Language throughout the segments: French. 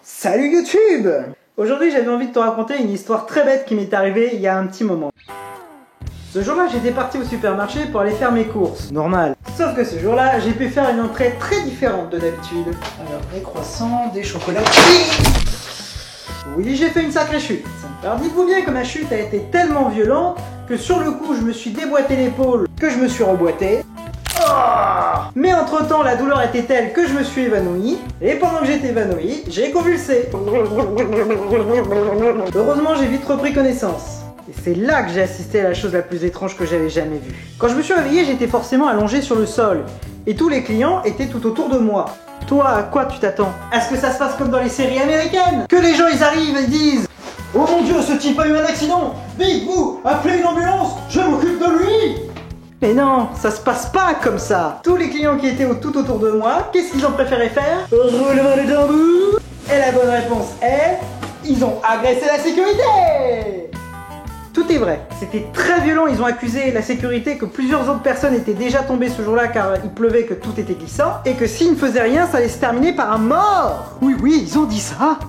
Salut YouTube! Aujourd'hui j'avais envie de te raconter une histoire très bête qui m'est arrivée il y a un petit moment. Ce jour-là j'étais parti au supermarché pour aller faire mes courses, normal. Sauf que ce jour-là j'ai pu faire une entrée très différente de d'habitude. Alors des croissants, des chocolats... Oui, j'ai fait une sacrée chute. Alors dites-vous bien que ma chute a été tellement violente que sur le coup je me suis déboîté l'épaule, que je me suis reboîté. Mais entre temps la douleur était telle que je me suis évanoui, et pendant que j'étais évanoui, j'ai convulsé. Heureusement j'ai vite repris connaissance. Et c'est là que j'ai assisté à la chose la plus étrange que j'avais jamais vue. Quand je me suis réveillé, j'étais forcément allongé sur le sol, et tous les clients étaient tout autour de moi. Toi, à quoi tu t'attends? À ce que ça se passe comme dans les séries américaines? Que les gens ils arrivent et disent: oh mon dieu, ce type a eu un accident! Vite vous, appelez une ambulance, je m'occupe de lui! Mais non, ça se passe pas comme ça. Tous les clients qui étaient tout autour de moi, qu'est-ce qu'ils ont préféré faire? Relever le tambour. Et la bonne réponse est: ils ont agressé la sécurité. Tout est vrai, c'était très violent, ils ont accusé la sécurité que plusieurs autres personnes étaient déjà tombées ce jour-là car il pleuvait, que tout était glissant, et que s'ils ne faisaient rien, ça allait se terminer par un mort. Oui, ils ont dit ça.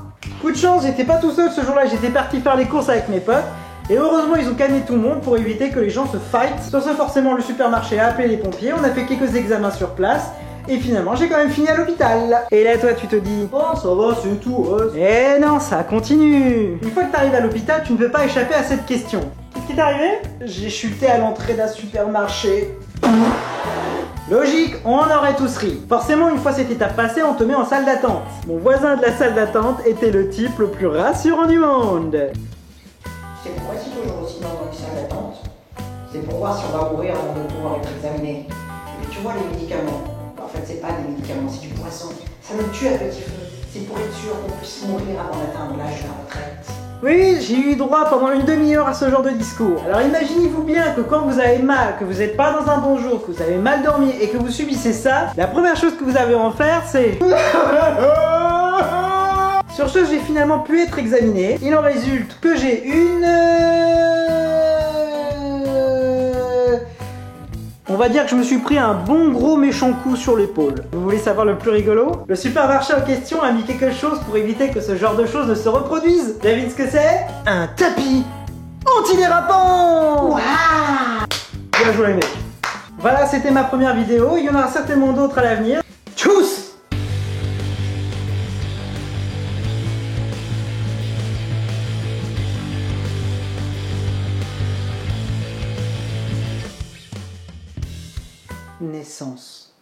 Coup de chance, j'étais pas tout seul ce jour-là, j'étais parti faire les courses avec mes potes. Et heureusement ils ont calmé tout le monde pour éviter que les gens se fight. Sur ce, forcément le supermarché a appelé les pompiers, on a fait quelques examens sur place, et finalement j'ai quand même fini à l'hôpital. Et là toi tu te dis: oh ça va, c'est tout. Eh non, ça continue. Une fois que t'arrives à l'hôpital, tu ne peux pas échapper à cette question. Qu'est-ce qui t'est arrivé? J'ai chuté à l'entrée d'un supermarché. Logique, on en aurait tous ri. Forcément, une fois cette étape passée, on te met en salle d'attente. Mon voisin de la salle d'attente était le type le plus rassurant du monde. C'est pourquoi c'est toujours aussi long dans les salles d'attente. C'est pour voir si on va mourir avant de pouvoir être examiné. Mais tu vois les médicaments, en fait c'est pas des médicaments, c'est du poison. Ça nous tue à petit feu. C'est pour être sûr qu'on puisse mourir avant d'atteindre l'âge de la retraite. Oui, j'ai eu droit pendant une demi-heure à ce genre de discours. Alors imaginez-vous bien que quand vous avez mal, que vous n'êtes pas dans un bon jour, que vous avez mal dormi et que vous subissez ça, la première chose que vous avez à en faire c'est... Sur ce, j'ai finalement pu être examiné. Il en résulte que j'ai une... On va dire que je me suis pris un bon gros méchant coup sur l'épaule. Vous voulez savoir le plus rigolo? Le supermarché en question a mis quelque chose pour éviter que ce genre de choses ne se reproduisent. Devine ce que c'est? Un tapis antidérapant. Waouh! Bien joué mec. Voilà, c'était ma première vidéo. Il y en aura certainement d'autres à l'avenir. Tchuss! Naissance.